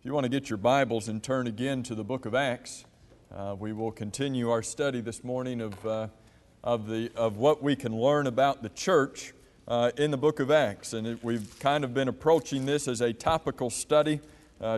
If you want to get your Bibles and turn again to the book of Acts, we will continue our study this morning of what we can learn about the church in the book of Acts. And we've kind of been approaching this as a topical study,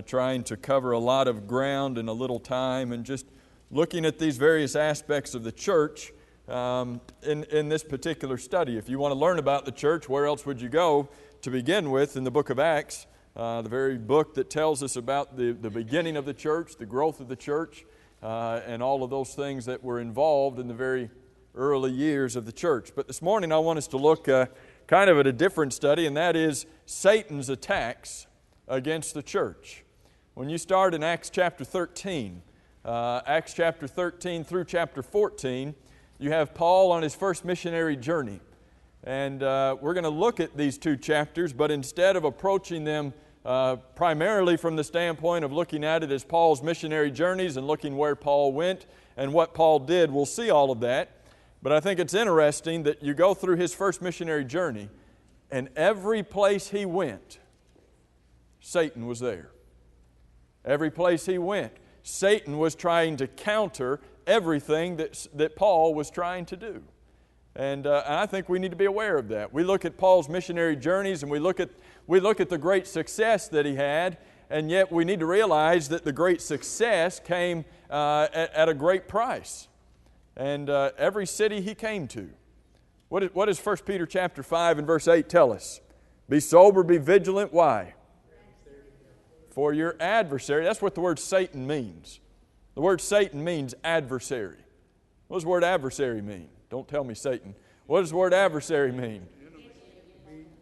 trying to cover a lot of ground in a little time, and just looking at these various aspects of the church in this particular study. If you want to learn about the church, where else would you go to begin with in the book of Acts? The very book that tells us about the beginning of the church, the growth of the church, and all of those things that were involved in the very early years of the church. But this morning I want us to look kind of at a different study, and that is Satan's attacks against the church. When you start in Acts chapter 13 through chapter 14, you have Paul on his first missionary journey. And we're going to look at these two chapters, but instead of approaching them primarily from the standpoint of looking at it as Paul's missionary journeys and looking where Paul went and what Paul did, we'll see all of that. But I think it's interesting that you go through his first missionary journey, and every place he went, Satan was there. Every place he went, Satan was trying to counter everything that Paul was trying to do. And I think we need to be aware of that. We look at Paul's missionary journeys and we look at the great success that he had, and yet we need to realize that the great success came at a great price. And every city he came to. What does 1 Peter chapter 5 and verse 8 tell us? Be sober, be vigilant. Why? For your adversary. That's what the word Satan means. The word Satan means adversary. What does the word adversary mean? Don't tell me Satan. What does the word adversary mean?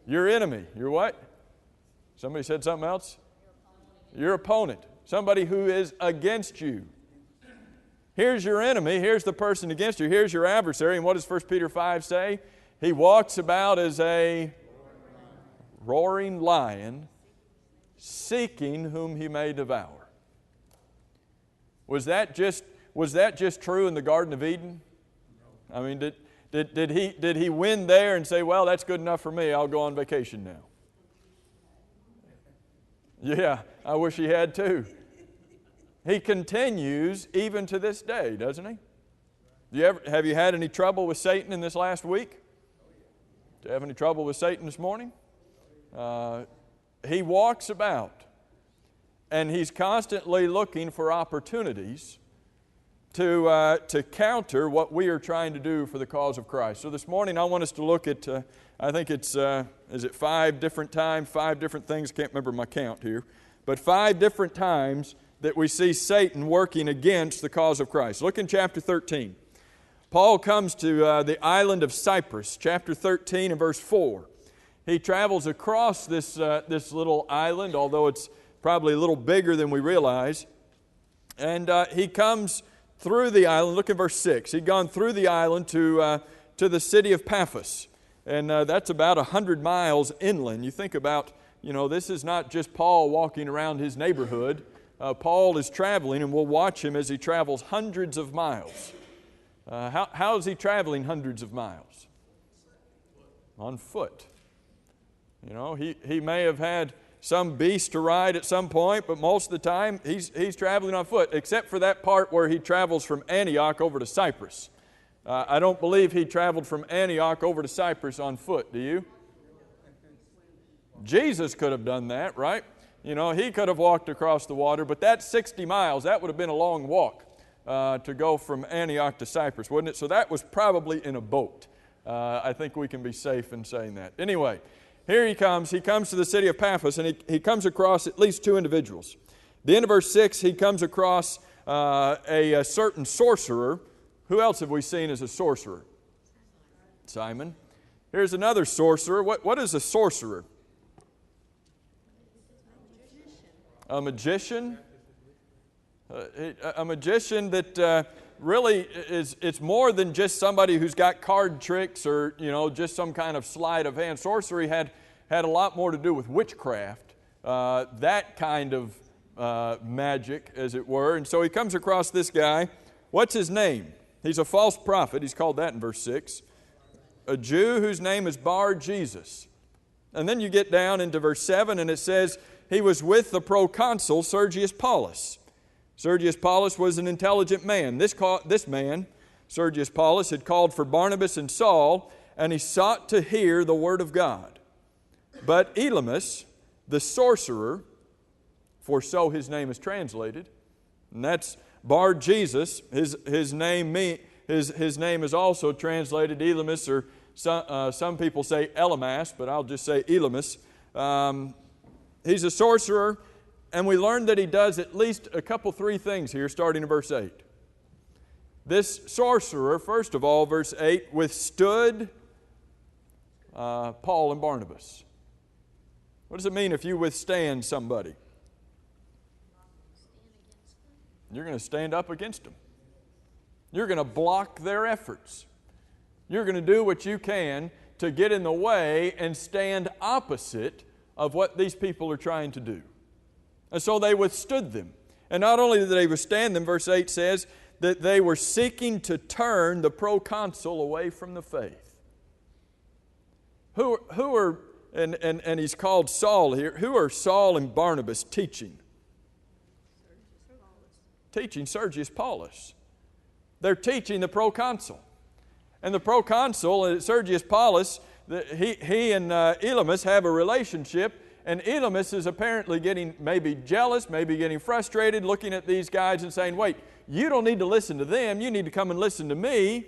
Your enemy. Your what? Somebody said something else? Your opponent. Somebody who is against you. Here's your enemy. Here's the person against you. Here's your adversary. And what does 1 Peter 5 say? He walks about as a roaring lion, seeking whom he may devour. Was that just true in the Garden of Eden? I mean, did he win there and say, well, that's good enough for me, I'll go on vacation now? Yeah, I wish he had too. He continues even to this day, doesn't he? Have you had any trouble with Satan in this last week? Do you have any trouble with Satan this morning? He walks about, and he's constantly looking for opportunities to counter what we are trying to do for the cause of Christ. So this morning I want us to look at, I think it's, is it 5 different times, 5 different things, can't remember my count here, but 5 different times that we see Satan working against the cause of Christ. Look in chapter 13. Paul comes to the island of Cyprus, chapter 13 and verse 4. He travels across this little island, although it's probably a little bigger than we realize, and he comes through the island. Look at verse 6. He'd gone through the island to the city of Paphos. And that's about 100 miles inland. You think about, this is not just Paul walking around his neighborhood. Paul is traveling, and we'll watch him as he travels hundreds of miles. How is he traveling hundreds of miles? On foot. He may have had some beast to ride at some point, but most of the time he's traveling on foot, except for that part where he travels from Antioch over to Cyprus. I don't believe he traveled from Antioch over to Cyprus on foot, do you? Jesus could have done that, right? He could have walked across the water, but that's 60 miles. That would have been a long walk to go from Antioch to Cyprus, wouldn't it? So that was probably in a boat. I think we can be safe in saying that. Anyway, here he comes to the city of Paphos, and he comes across at least 2 individuals. The end of verse 6, he comes across a certain sorcerer. Who else have we seen as a sorcerer? Simon. Here's another sorcerer. What is a sorcerer? A magician? A magician that really it's more than just somebody who's got card tricks or just some kind of sleight of hand. Sorcery had a lot more to do with witchcraft, that kind of magic, as it were. And so he comes across this guy. What's his name? He's a false prophet. He's called that in verse 6. A Jew whose name is Bar Jesus. And then you get down into verse 7, and it says, he was with the proconsul Sergius Paulus. Sergius Paulus was an intelligent man. This man, Sergius Paulus, had called for Barnabas and Saul, and he sought to hear the word of God. But Elymas, the sorcerer, for so his name is translated, and that's Bar Jesus. His name is also translated Elymas, or some people say Elymas, but I'll just say Elymas. He's a sorcerer, and we learned that he does at least three things here, starting in verse 8. This sorcerer, first of all, verse 8, withstood Paul and Barnabas. What does it mean if you withstand somebody? You're going to stand up against them. You're going to block their efforts. You're going to do what you can to get in the way and stand opposite of what these people are trying to do. And so they withstood them. And not only did they withstand them, verse 8 says that they were seeking to turn the proconsul away from the faith. Who are, and he's called Saul here, who are Saul and Barnabas teaching? Teaching Sergius Paulus. They're teaching the proconsul. And the proconsul, Sergius Paulus, he and Elymas have a relationship, and Elymas is apparently getting maybe jealous, maybe getting frustrated, looking at these guys and saying, wait, you don't need to listen to them, you need to come and listen to me.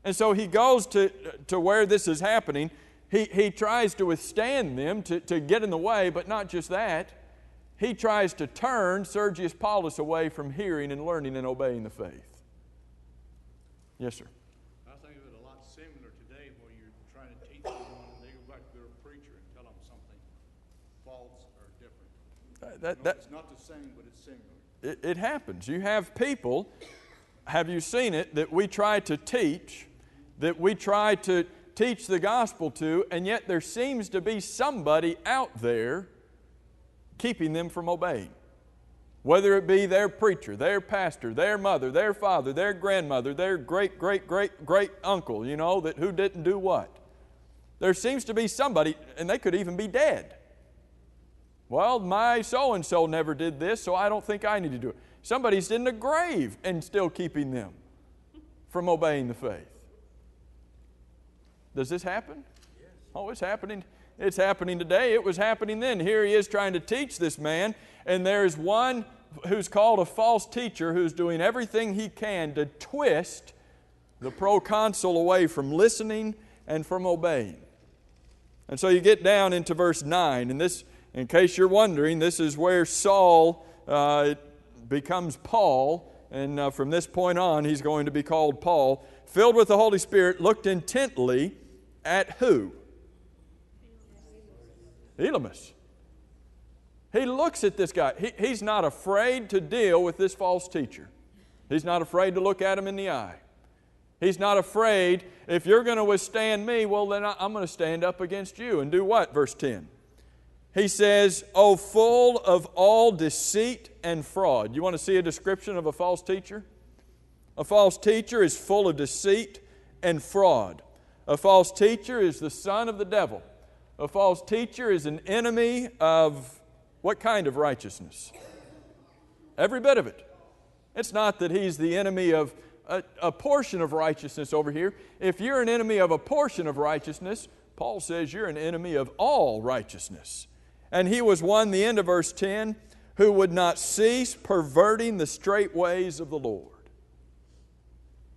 And so he goes to where this is happening. He tries to withstand them, to get in the way, but not just that. He tries to turn Sergius Paulus away from hearing and learning and obeying the faith. Yes, sir. I think of it a lot similar today, where you're trying to teach someone and they go back to their preacher and tell them something false or different. It's not the same, but it's similar. It happens. You have people, have you seen it, that we try to teach, that we try to teach the gospel to, and yet there seems to be somebody out there keeping them from obeying. Whether it be their preacher, their pastor, their mother, their father, their grandmother, their great uncle, who didn't do what. There seems to be somebody, and they could even be dead. Well, my so-and-so never did this, so I don't think I need to do it. Somebody's in the grave and still keeping them from obeying the faith. Does this happen? Yes. Oh, it's happening. It's happening today. It was happening then. Here he is trying to teach this man, and there's one who's called a false teacher who's doing everything he can to twist the proconsul away from listening and from obeying. And so you get down into verse 9, and this, in case you're wondering, this is where Saul becomes Paul, and from this point on he's going to be called Paul. Filled with the Holy Spirit, looked intently at who? Elymas. He looks at this guy. He's not afraid to deal with this false teacher. He's not afraid to look at him in the eye. He's not afraid, if you're going to withstand me, well then I'm going to stand up against you. And do what? Verse 10. He says, "O full of all deceit and fraud." You want to see a description of a false teacher? A false teacher is full of deceit and fraud. A false teacher is the son of the devil. A false teacher is an enemy of what kind of righteousness? Every bit of it. It's not that he's the enemy of a portion of righteousness over here. If you're an enemy of a portion of righteousness, Paul says you're an enemy of all righteousness. And he was one, the end of verse 10, who would not cease perverting the straight ways of the Lord.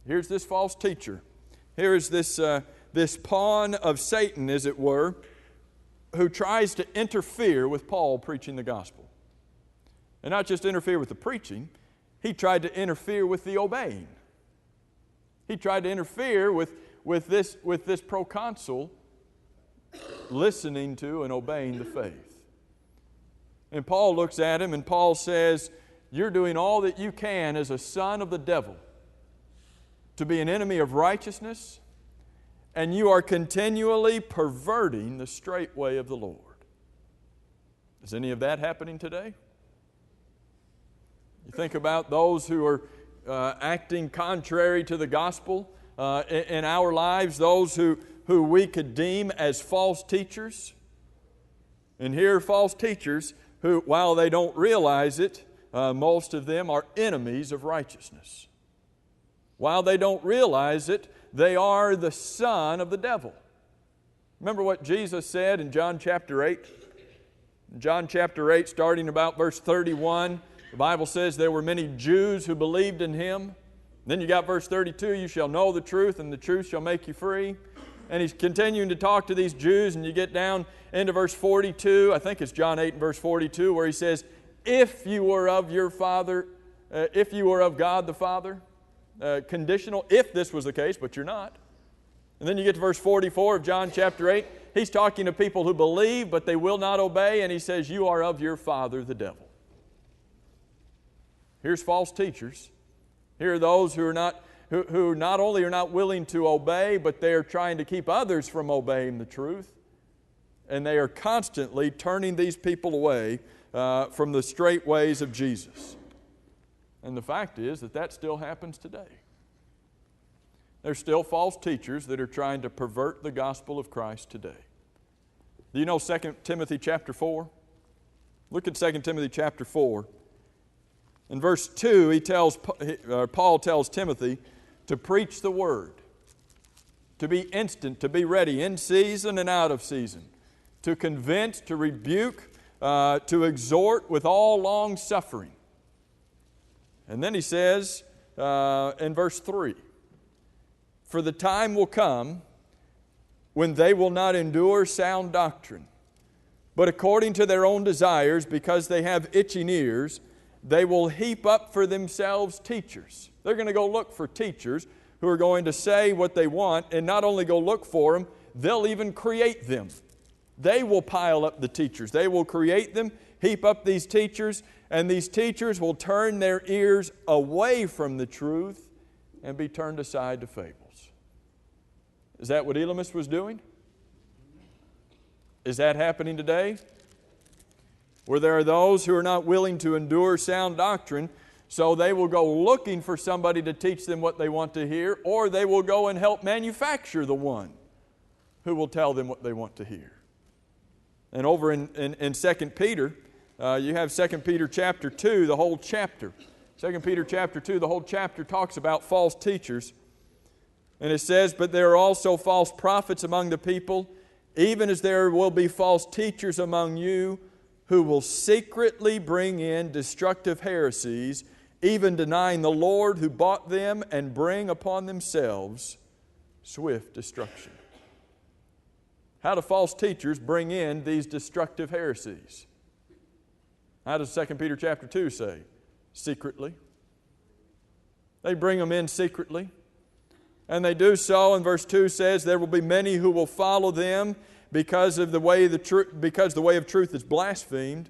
Here's this false teacher. Here is this pawn of Satan, as it were, who tries to interfere with Paul preaching the gospel. And not just interfere with the preaching, he tried to interfere with the obeying. He tried to interfere with this proconsul listening to and obeying the faith. And Paul looks at him and Paul says, you're doing all that you can as a son of the devil to be an enemy of righteousness, and you are continually perverting the straight way of the Lord. Is any of that happening today? You think about those who are acting contrary to the gospel in our lives, those who we could deem as false teachers. And here false teachers who, while they don't realize it, most of them are enemies of righteousness. While they don't realize it, they are the son of the devil. Remember what Jesus said in John chapter 8? In John chapter 8, starting about verse 31, the Bible says there were many Jews who believed in Him. Then you got verse 32, you shall know the truth, and the truth shall make you free. And He's continuing to talk to these Jews, and you get down into verse 42, I think it's John 8 and verse 42, where He says, if you were of your Father, if you were of God the Father, conditional, if this was the case, but you're not. And then you get to verse 44 of John chapter 8. He's talking to people who believe, but they will not obey, and He says, you are of your father, the devil. Here's false teachers. Here are those who not only are not willing to obey, but they are trying to keep others from obeying the truth. And they are constantly turning these people away from the straight ways of Jesus. And the fact is that still happens today. There's still false teachers that are trying to pervert the gospel of Christ today. Do you know 2 Timothy chapter 4? Look at 2 Timothy chapter 4. In verse 2, Paul tells Timothy to preach the word, to be instant, to be ready, in season and out of season, to convince, to rebuke, to exhort with all long suffering. And then he says in verse 3, for the time will come when they will not endure sound doctrine, but according to their own desires, because they have itching ears, they will heap up for themselves teachers. They're going to go look for teachers who are going to say what they want, and not only go look for them, they'll even create them. They will pile up the teachers. They will create them, heap up these teachers, and these teachers will turn their ears away from the truth and be turned aside to fables. Is that what Elymas was doing? Is that happening today? Where there are those who are not willing to endure sound doctrine, so they will go looking for somebody to teach them what they want to hear, or they will go and help manufacture the one who will tell them what they want to hear. And over in 2 Peter, you have 2 Peter chapter 2, the whole chapter. 2 Peter chapter 2, the whole chapter talks about false teachers. And it says, but there are also false prophets among the people, even as there will be false teachers among you, who will secretly bring in destructive heresies, even denying the Lord who bought them, and bring upon themselves swift destruction. How do false teachers bring in these destructive heresies? How does 2 Peter chapter 2 say? Secretly. They bring them in secretly. And they do so, and verse 2 says, there will be many who will follow them, because the way of truth is blasphemed,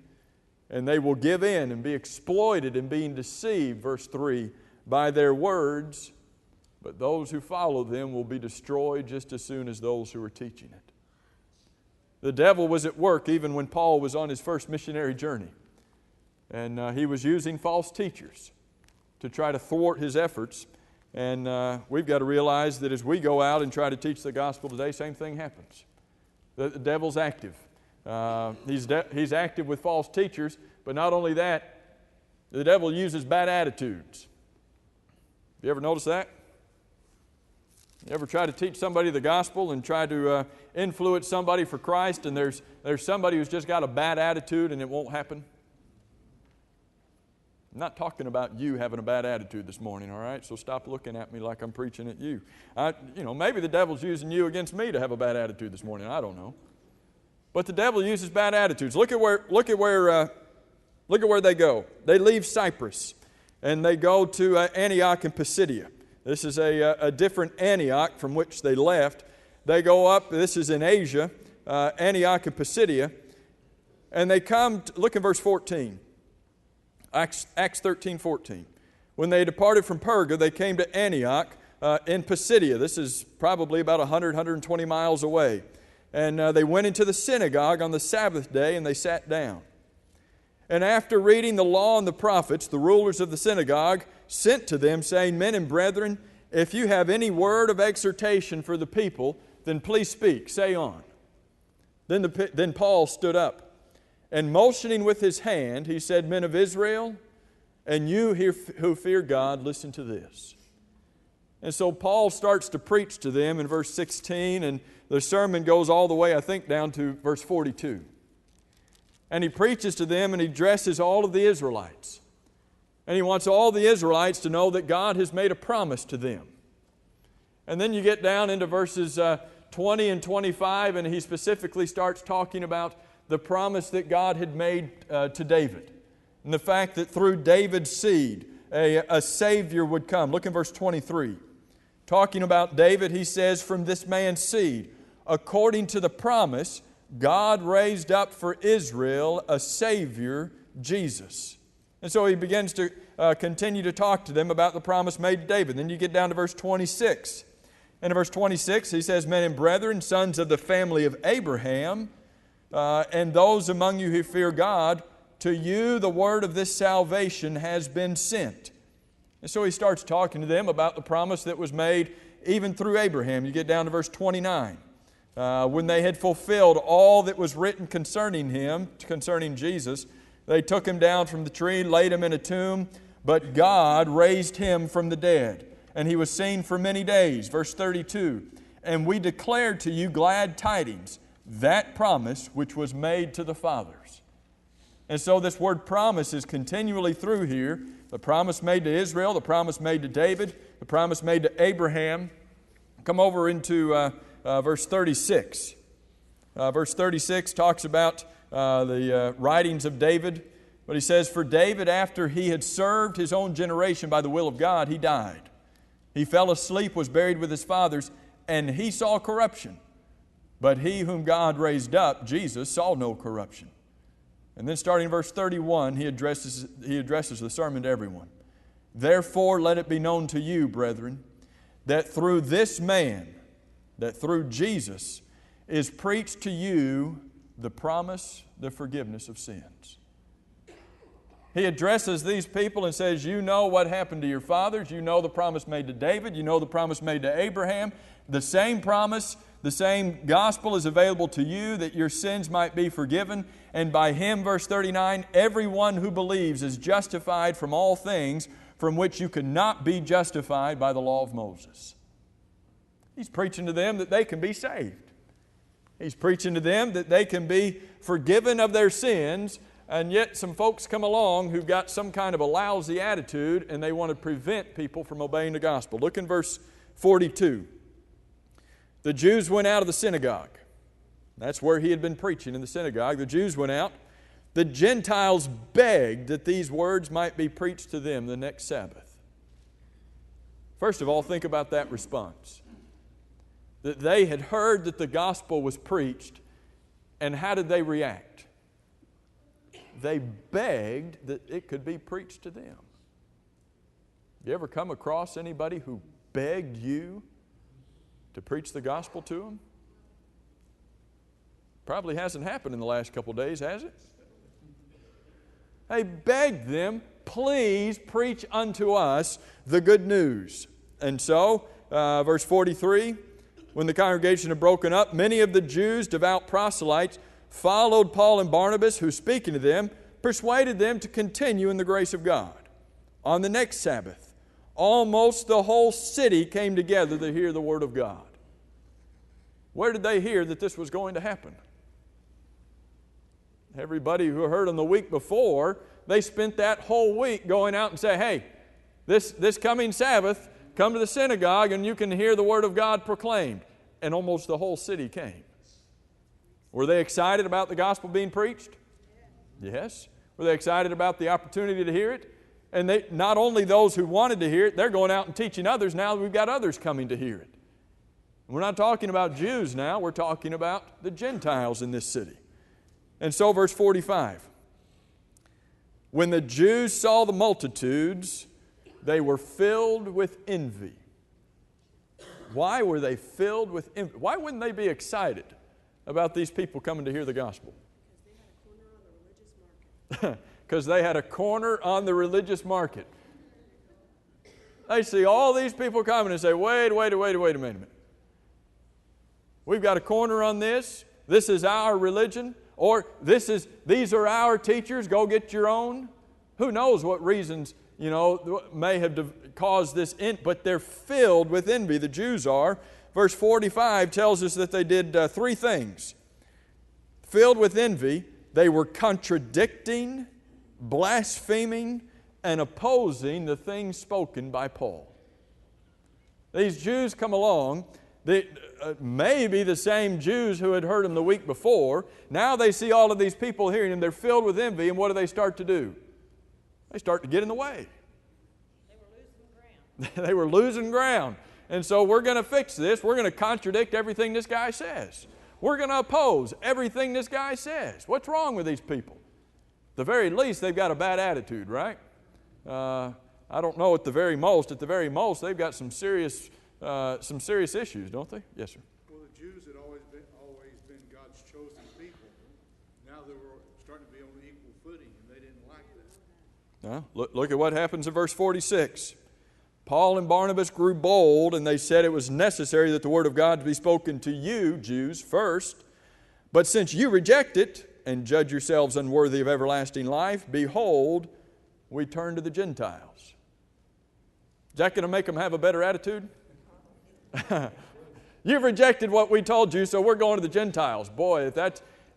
and they will give in and be exploited and being deceived, verse 3, by their words, but those who follow them will be destroyed just as soon as those who are teaching it. The devil was at work even when Paul was on his first missionary journey, and he was using false teachers to try to thwart his efforts. And we've got to realize that as we go out and try to teach the gospel today, same thing happens. The devil's active. He's active with false teachers, but not only that, the devil uses bad attitudes. Have you ever noticed that? You ever try to teach somebody the gospel and try to influence somebody for Christ, and there's somebody who's just got a bad attitude and it won't happen? I'm not talking about you having a bad attitude this morning, all right? So stop looking at me like I'm preaching at you. Maybe the devil's using you against me to have a bad attitude this morning. I don't know. But the devil uses bad attitudes. Look at where they go. They leave Cyprus and they go to Antioch in Pisidia. This is a different Antioch from which they left. They go up. This is in Asia, Antioch in Pisidia, and they come. Look in verse 14. Acts 13:14. When they departed from Perga, they came to Antioch in Pisidia. This is probably about 120 miles away. And they went into the synagogue on the Sabbath day, and they sat down. And after reading the law and the prophets, the rulers of the synagogue sent to them, saying, men and brethren, if you have any word of exhortation for the people, then please speak. Say on. Then Paul stood up And motioning with his hand, he said, Men of Israel, and you here who fear God, listen to this. And so Paul starts to preach to them in verse 16, and the sermon goes all the way, I think, down to verse 42. And he preaches to them and he addresses all of the Israelites. And he wants all the Israelites to know that God has made a promise to them. And then you get down into verses 20 and 25, and he specifically starts talking about the promise that God had made to David. And the fact that through David's seed, a Savior would come. Look in verse 23. Talking about David, he says, from this man's seed, according to the promise, God raised up for Israel a Savior, Jesus. And so he begins to continue to talk to them about the promise made to David. Then you get down to verse 26. And in verse 26, he says, Men and brethren, sons of the family of Abraham, and those among you who fear God, to you the word of this salvation has been sent. And so he starts talking to them about the promise that was made even through Abraham. You get down to verse 29. When they had fulfilled all that was written concerning him, concerning Jesus, they took him down from the tree, laid him in a tomb, but God raised him from the dead. And he was seen for many days. Verse 32, and we declared to you glad tidings, that promise which was made to the fathers. And so this word promise is continually through here. The promise made to Israel, the promise made to David, the promise made to Abraham. Come over into verse 36. Verse 36 talks about the writings of David. But he says, For David, after he had served his own generation by the will of God, he died. He fell asleep, was buried with his fathers, and he saw corruption. But he whom God raised up, Jesus, saw no corruption. And then starting in verse 31, he addresses the sermon to everyone. Therefore let it be known to you, brethren, that through this man, that through Jesus, is preached to you the promise, the forgiveness of sins. He addresses these people and says, you know what happened to your fathers. You know the promise made to David. You know the promise made to Abraham. The same promise, the same gospel is available to you that your sins might be forgiven. And by Him, verse 39, everyone who believes is justified from all things from which you could not be justified by the law of Moses. He's preaching to them that they can be saved. He's preaching to them that they can be forgiven of their sins. And yet some folks come along who've got some kind of a lousy attitude and they want to prevent people from obeying the gospel. Look in verse 42. The Jews went out of the synagogue. That's where he had been preaching, in the synagogue. The Jews went out. The Gentiles begged that these words might be preached to them the next Sabbath. First of all, think about that response. That they had heard that the gospel was preached, and how did they react? They begged that it could be preached to them. You ever come across anybody who begged you to preach the gospel to them? Probably hasn't happened in the last couple of days, has it? They begged them, please preach unto us the good news. And so, verse 43, when the congregation had broken up, many of the Jews, devout proselytes, followed Paul and Barnabas, who, speaking to them, persuaded them to continue in the grace of God. On the next Sabbath, almost the whole city came together to hear the word of God. Where did they hear that this was going to happen? Everybody who heard them the week before, they spent that whole week going out and saying, hey, this coming Sabbath, come to the synagogue and you can hear the word of God proclaimed. And almost the whole city came. Were they excited about the gospel being preached? Yes. Were they excited about the opportunity to hear it? And not only those who wanted to hear it, they're going out and teaching others. Now we've got others coming to hear it. We're not talking about Jews now. We're talking about the Gentiles in this city. And so verse 45. When the Jews saw the multitudes, they were filled with envy. Why were they filled with envy? Why wouldn't they be excited about these people coming to hear the gospel? Because they had a corner on the religious market. They see all these people coming and say, wait a minute. We've got a corner on this. This is our religion. Or these are our teachers, go get your own. Who knows what reasons, may have caused this, but they're filled with envy. The Jews are. Verse 45 tells us that they did three things. Filled with envy, they were contradicting, blaspheming, and opposing the things spoken by Paul. These Jews come along, maybe the same Jews who had heard him the week before. Now they see all of these people hearing him. They're filled with envy, and what do they start to do? They start to get in the way. They were losing ground. They were losing ground. And so we're going to fix this. We're going to contradict everything this guy says. We're going to oppose everything this guy says. What's wrong with these people? At the very least, they've got a bad attitude, right? I don't know at the very most. At the very most, they've got some serious issues, don't they? Yes, sir. Well, the Jews had always been God's chosen people. Now they were starting to be on equal footing, and they didn't like that. Look at what happens in verse 46. Paul and Barnabas grew bold, and they said it was necessary that the word of God be spoken to you, Jews, first. But since you reject it and judge yourselves unworthy of everlasting life, behold, we turn to the Gentiles. Is that going to make them have a better attitude? You've rejected what we told you, so we're going to the Gentiles. Boy,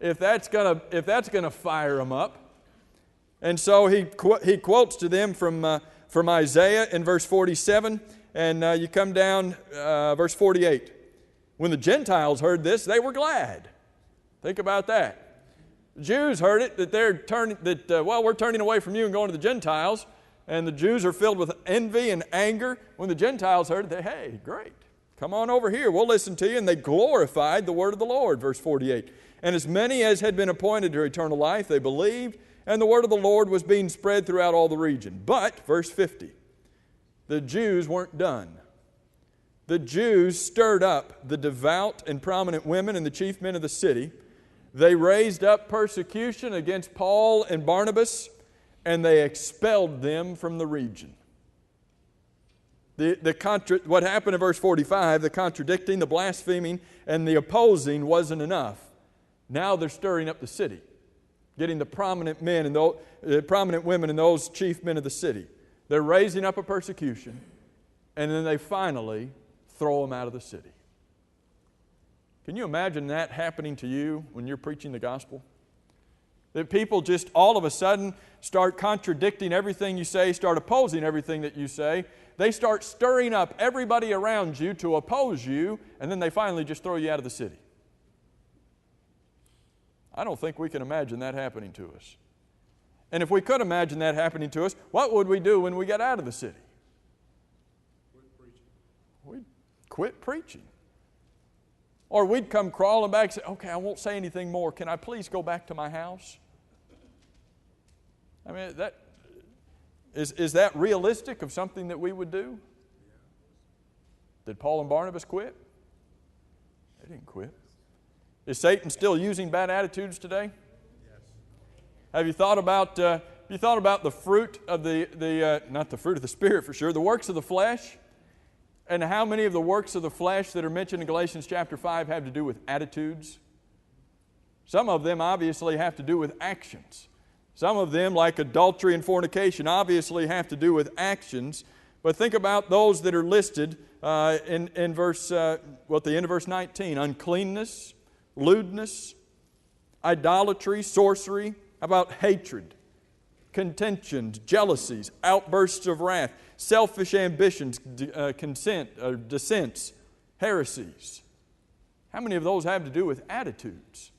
if that's going to fire them up. And so he quotes to them from Isaiah in verse 47, and you come down verse 48. When the Gentiles heard this, they were glad. Think about that. The Jews heard it, that we're turning away from you and going to the Gentiles, and the Jews are filled with envy and anger. When the Gentiles heard it, hey, great. Come on over here, we'll listen to you. And they glorified the word of the Lord, verse 48. And as many as had been appointed to eternal life, they believed, and the word of the Lord was being spread throughout all the region. But, verse 50, the Jews weren't done. The Jews stirred up the devout and prominent women and the chief men of the city. They raised up persecution against Paul and Barnabas, and they expelled them from the region. What happened in verse 45, the contradicting, the blaspheming, and the opposing wasn't enough. Now they're stirring up the city, getting the prominent men and the prominent women and those chief men of the city. They're raising up a persecution, and then they finally throw them out of the city. Can you imagine that happening to you when you're preaching the gospel? That people just all of a sudden start contradicting everything you say, start opposing everything that you say. They start stirring up everybody around you to oppose you, and then they finally just throw you out of the city. I don't think we can imagine that happening to us. And if we could imagine that happening to us, what would we do when we got out of the city? Quit preaching. We'd quit preaching. Or we'd come crawling back and say, okay, I won't say anything more. Can I please go back to my house? I mean, is that realistic of something that we would do? Did Paul and Barnabas quit? They didn't quit. Is Satan still using bad attitudes today? Yes. Have you thought about the fruit of not the fruit of the Spirit for sure, the works of the flesh? And how many of the works of the flesh that are mentioned in Galatians chapter 5 have to do with attitudes? Some of them obviously have to do with actions. Some of them, like adultery and fornication, obviously have to do with actions. But think about those that are listed in verse, at the end of verse 19. Uncleanness, lewdness, idolatry, sorcery. How about hatred, contentions, jealousies, outbursts of wrath, selfish ambitions, dissents, heresies. How many of those have to do with attitudes?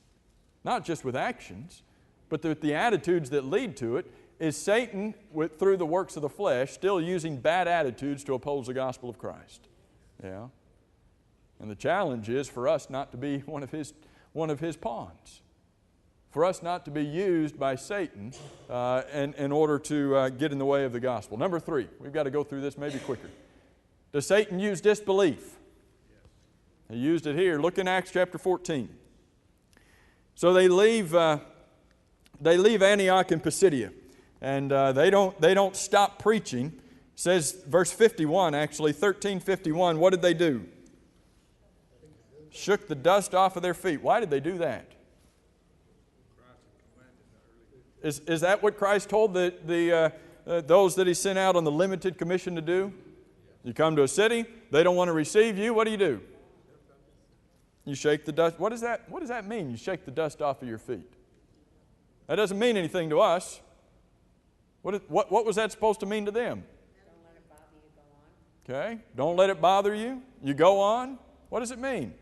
Not just with actions, but the attitudes that lead to it. Is Satan, through the works of the flesh, still using bad attitudes to oppose the gospel of Christ? Yeah. And the challenge is for us not to be one of his pawns. For us not to be used by Satan in order to get in the way of the gospel. Number 3, we've got to go through this maybe quicker. Does Satan use disbelief? He used it here. Look in Acts chapter 14. So they leave Antioch and Pisidia, and they don't stop preaching. It says verse 51, actually 13:51. What did they do? Shook the dust off of their feet. Why did they do that? Is that what Christ told those that He sent out on the limited commission to do? You come to a city, they don't want to receive you, what do? You shake the dust. What does that mean, you shake the dust off of your feet? That doesn't mean anything to us. What was that supposed to mean to them? Don't let it bother you, go on. Okay, don't let it bother you. You go on. What does it mean?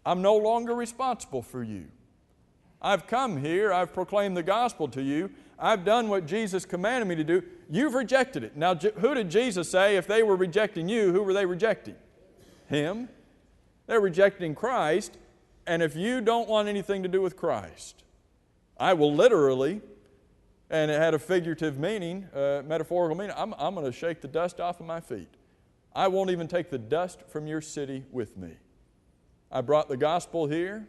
I'm no longer responsible for you. I've come here, I've proclaimed the gospel to you, I've done what Jesus commanded me to do. You've rejected it. Now, who did Jesus say if they were rejecting you, who were they rejecting? Him. They're rejecting Christ, and if you don't want anything to do with Christ, I will literally, and it had a figurative meaning, metaphorical meaning, I'm going to shake the dust off of my feet. I won't even take the dust from your city with me. I brought the gospel here.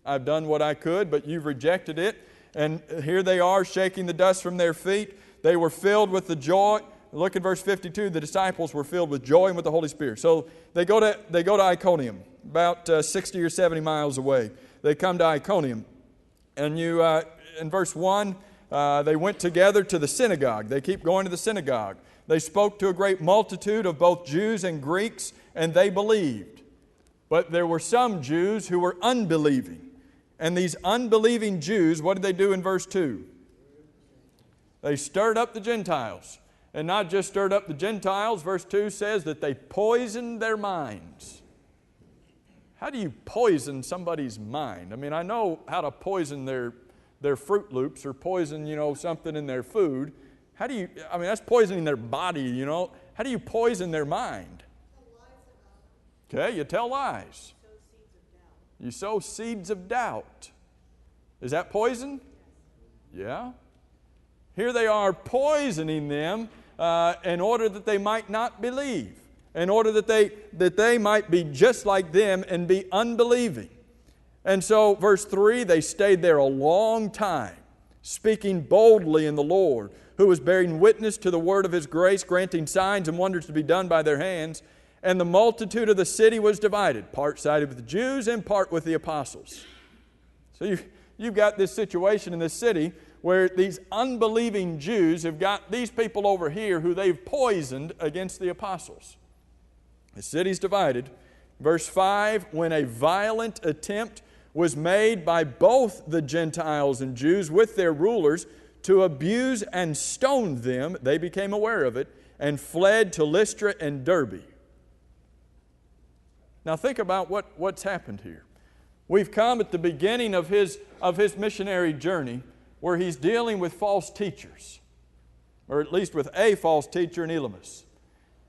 I've done what I could, but you've rejected it. And here they are shaking the dust from their feet. They were filled with the joy. Look at verse 52. The disciples were filled with joy and with the Holy Spirit. So they go to Iconium, about 60 or 70 miles away. They come to Iconium. And in verse 1, they went together to the synagogue. They keep going to the synagogue. They spoke to a great multitude of both Jews and Greeks, and they believed. But there were some Jews who were unbelieving. And these unbelieving Jews, what did they do in verse 2? They stirred up the Gentiles. And not just stirred up the Gentiles, verse 2 says that they poisoned their minds. How do you poison somebody's mind? I mean, I know how to poison their Fruit Loops or poison, something in their food. That's poisoning their body, How do you poison their mind? Okay, you tell lies. You sow seeds of doubt. Is that poison? Yeah. Here they are poisoning them in order that they might not believe, in order that they might be just like them and be unbelieving. And so, verse 3, they stayed there a long time, speaking boldly in the Lord, who was bearing witness to the word of His grace, granting signs and wonders to be done by their hands. And the multitude of the city was divided, part sided with the Jews and part with the apostles. So you've got this situation in this city where these unbelieving Jews have got these people over here who they've poisoned against the apostles. The city's divided. Verse 5, when a violent attempt was made by both the Gentiles and Jews with their rulers to abuse and stone them, they became aware of it and fled to Lystra and Derbe. Now think about what's happened here. We've come at the beginning of his missionary journey where he's dealing with false teachers, or at least with a false teacher in Elymas.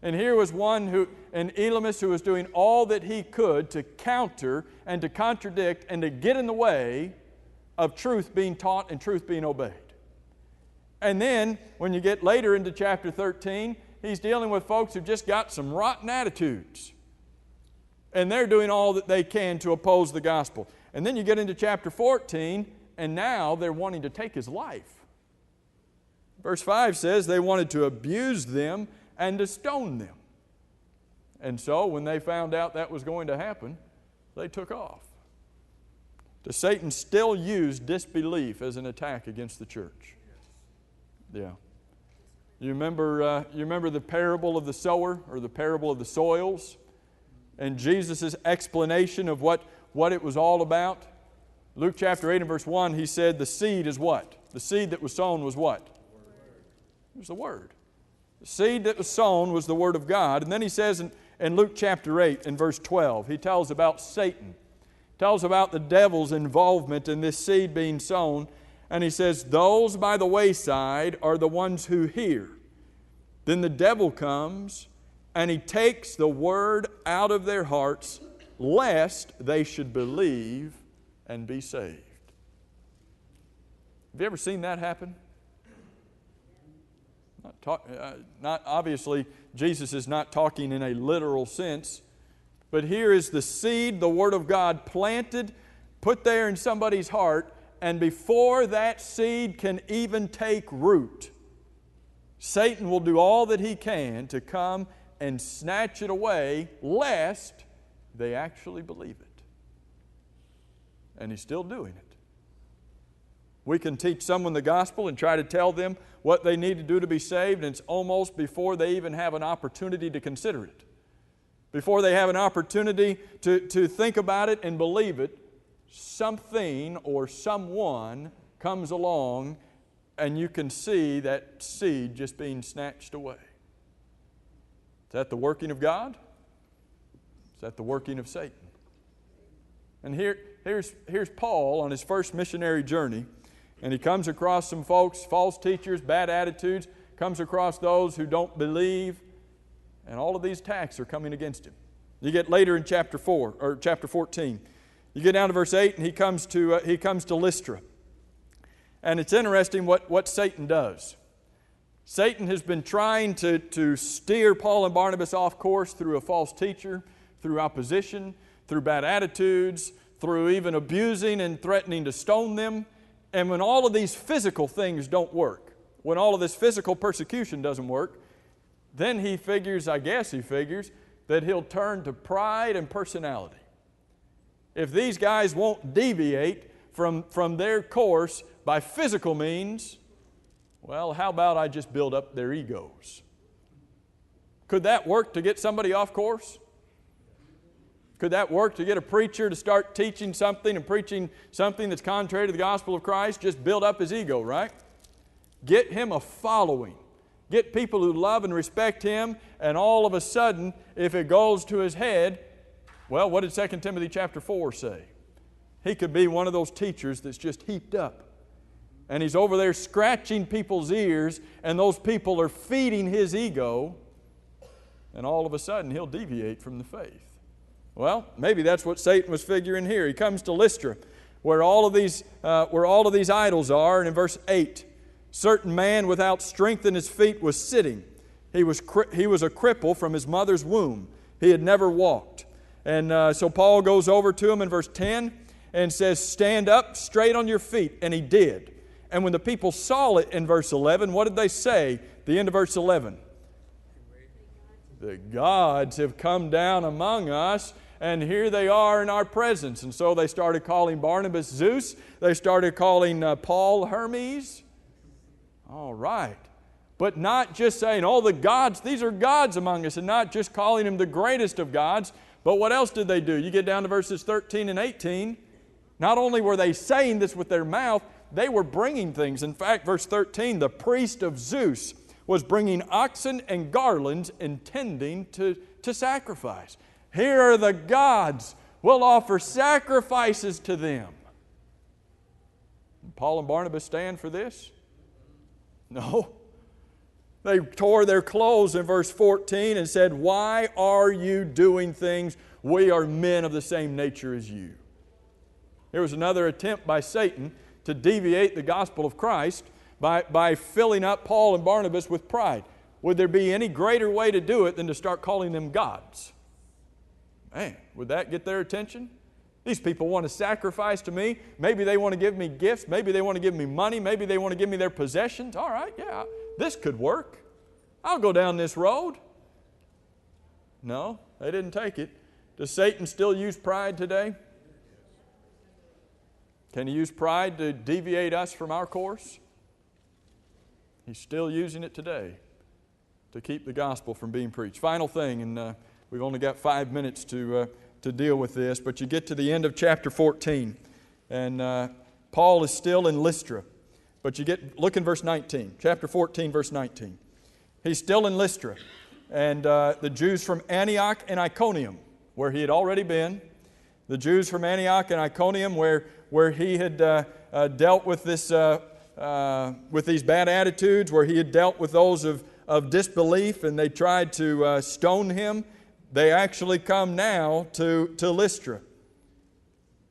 And here was one in Elymas who was doing all that he could to counter and to contradict and to get in the way of truth being taught and truth being obeyed. And then when you get later into chapter 13, he's dealing with folks who've just got some rotten attitudes. And they're doing all that they can to oppose the gospel. And then you get into chapter 14, and now they're wanting to take his life. Verse 5 says they wanted to abuse them and to stone them. And so when they found out that was going to happen, they took off. Does Satan still use disbelief as an attack against the church? Yeah. You remember the parable of the sower or the parable of the soils? And Jesus' explanation of what it was all about. Luke chapter 8 and verse 1, he said the seed is what? The seed that was sown was what? It was the Word. The seed that was sown was the Word of God. And then he says in Luke chapter 8 and verse 12, he tells about Satan. He tells about the devil's involvement in this seed being sown. And he says, those by the wayside are the ones who hear. Then the devil comes and he takes the word out of their hearts, lest they should believe and be saved. Have you ever seen that happen? Not obviously, Jesus is not talking in a literal sense, but here is the seed, the Word of God, planted, put there in somebody's heart, and before that seed can even take root, Satan will do all that he can to come and snatch it away, lest they actually believe it. And he's still doing it. We can teach someone the gospel and try to tell them what they need to do to be saved, and it's almost before they even have an opportunity to consider it. Before they have an opportunity to think about it and believe it, something or someone comes along and you can see that seed just being snatched away. Is that the working of God? Is that the working of Satan? And here's Paul on his first missionary journey, and he comes across some folks, false teachers, bad attitudes, comes across those who don't believe, and all of these attacks are coming against him. You get later in chapter 14. You get down to verse 8, and he comes to Lystra. And it's interesting what Satan does. Satan has been trying to steer Paul and Barnabas off course through a false teacher, through opposition, through bad attitudes, through even abusing and threatening to stone them. And when all of these physical things don't work, when all of this physical persecution doesn't work, then he figures, that he'll turn to pride and personality. If these guys won't deviate from their course by physical means, well, how about I just build up their egos? Could that work to get somebody off course? Could that work to get a preacher to start teaching something and preaching something that's contrary to the gospel of Christ? Just build up his ego, right? Get him a following. Get people who love and respect him, and all of a sudden, if it goes to his head, well, what did 2 Timothy chapter 4 say? He could be one of those teachers that's just heaped up. And he's over there scratching people's ears, and those people are feeding his ego, and all of a sudden he'll deviate from the faith. Well, maybe that's what Satan was figuring here. He comes to Lystra, where all of these idols are, and in verse 8, certain man without strength in his feet was sitting. He was a cripple from his mother's womb. He had never walked. And so Paul goes over to him in verse 10 and says, stand up straight on your feet. And he did. And when the people saw it in verse 11, what did they say at the end of verse 11? The gods have come down among us, and here they are in our presence. And so they started calling Barnabas Zeus. They started calling Paul Hermes. All right. But not just saying, oh, the gods, these are gods among us, and not just calling him the greatest of gods. But what else did they do? You get down to verses 13 and 18. Not only were they saying this with their mouth, they were bringing things. In fact, verse 13, the priest of Zeus was bringing oxen and garlands intending to sacrifice. Here are the gods. We'll offer sacrifices to them. Paul and Barnabas stand for this? No. They tore their clothes in verse 14 and said, why are you doing things? We are men of the same nature as you. There was another attempt by Satan to deviate the gospel of Christ by filling up Paul and Barnabas with pride. Would there be any greater way to do it than to start calling them gods? Man, would that get their attention? These people want to sacrifice to me. Maybe they want to give me gifts. Maybe they want to give me money. Maybe they want to give me their possessions. All right, yeah, this could work. I'll go down this road. No, they didn't take it. Does Satan still use pride today? Can he use pride to deviate us from our course? He's still using it today to keep the gospel from being preached. Final thing, and we've only got 5 minutes to deal with this, but you get to the end of chapter 14, and Paul is still in Lystra. But look in verse 19, chapter 14, verse 19. He's still in Lystra, and the Jews from Antioch and Iconium, where he had already been, the Jews from Antioch and Iconium, where he had dealt with this with these bad attitudes, where he had dealt with those of disbelief, and they tried to stone him. They actually come now to Lystra.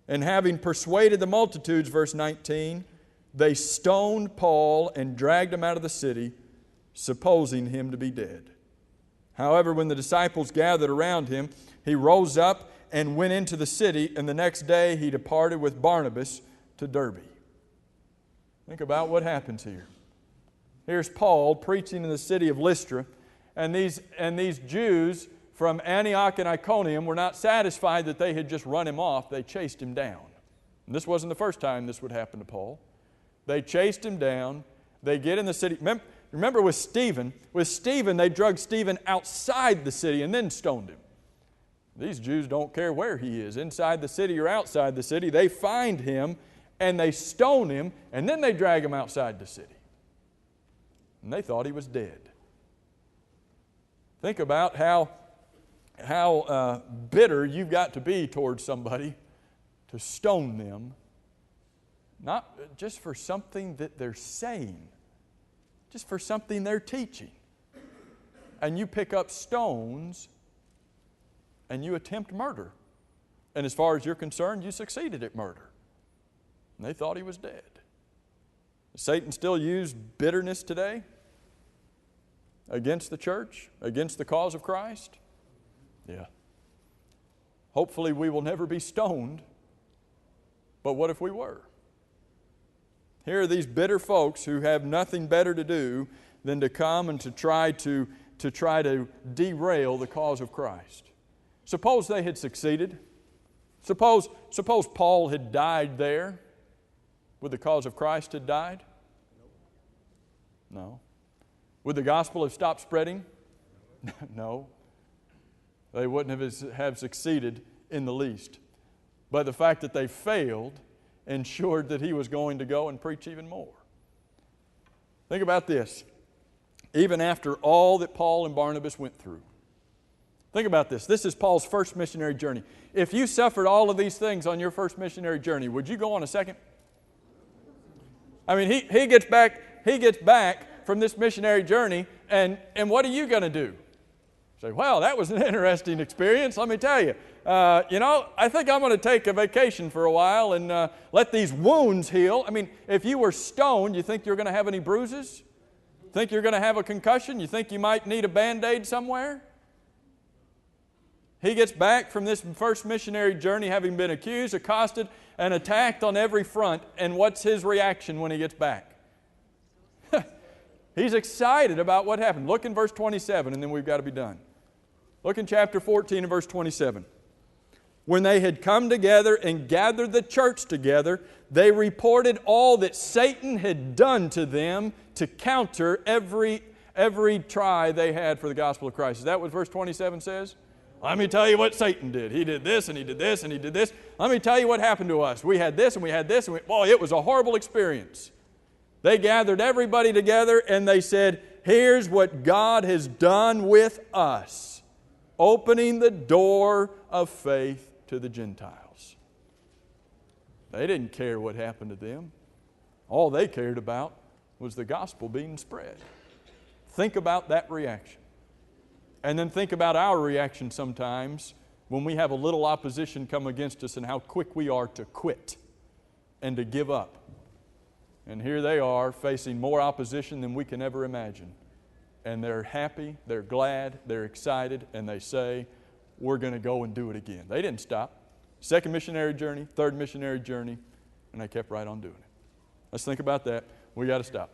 And having persuaded the multitudes, verse 19, they stoned Paul and dragged him out of the city, supposing him to be dead. However, when the disciples gathered around him, he rose up and went into the city, and the next day he departed with Barnabas to Derbe. Think about what happens here. Here's Paul preaching in the city of Lystra, and these Jews from Antioch and Iconium were not satisfied that they had just run him off. They chased him down. And this wasn't the first time this would happen to Paul. They chased him down. They get in the city. Remember with Stephen, they drugged Stephen outside the city and then stoned him. These Jews don't care where he is, inside the city or outside the city. They find him and they stone him, and then they drag him outside the city. And they thought he was dead. Think about how bitter you've got to be towards somebody to stone them, not just for something that they're saying, just for something they're teaching. And you pick up stones and you attempt murder. And as far as you're concerned, you succeeded at murder. And they thought he was dead. Does Satan still use bitterness today against the church, against the cause of Christ? Yeah. Hopefully we will never be stoned, but what if we were? Here are these bitter folks who have nothing better to do than to come and to try to derail the cause of Christ. Suppose they had succeeded. Suppose Paul had died there. Would the cause of Christ have died? No. Would the gospel have stopped spreading? No. They wouldn't have succeeded in the least. But the fact that they failed ensured that he was going to go and preach even more. Think about this. Even after all that Paul and Barnabas went through. Think about this. This is Paul's first missionary journey. If you suffered all of these things on your first missionary journey, would you go on a second? I mean, he gets back from this missionary journey, and what are you going to do? Say, well, that was an interesting experience, let me tell you. I think I'm going to take a vacation for a while and let these wounds heal. I mean, if you were stoned, you think you're going to have any bruises? Think you're going to have a concussion? You think you might need a Band-Aid somewhere? He gets back from this first missionary journey having been accused, accosted, and attacked on every front. And what's his reaction when he gets back? He's excited about what happened. Look in verse 27, and then we've got to be done. Look in chapter 14 and verse 27. When they had come together and gathered the church together, they reported all that Satan had done to them to counter every try they had for the gospel of Christ. Is that what verse 27 says? Let me tell you what Satan did. He did this, and he did this, and he did this. Let me tell you what happened to us. We had this, and we had this, and boy, it was a horrible experience. They gathered everybody together, and they said, here's what God has done with us, opening the door of faith to the Gentiles. They didn't care what happened to them. All they cared about was the gospel being spread. Think about that reaction. And then think about our reaction sometimes when we have a little opposition come against us and how quick we are to quit and to give up. And here they are facing more opposition than we can ever imagine. And they're happy, they're glad, they're excited, and they say, we're going to go and do it again. They didn't stop. Second missionary journey, third missionary journey, and they kept right on doing it. Let's think about that. We got to stop.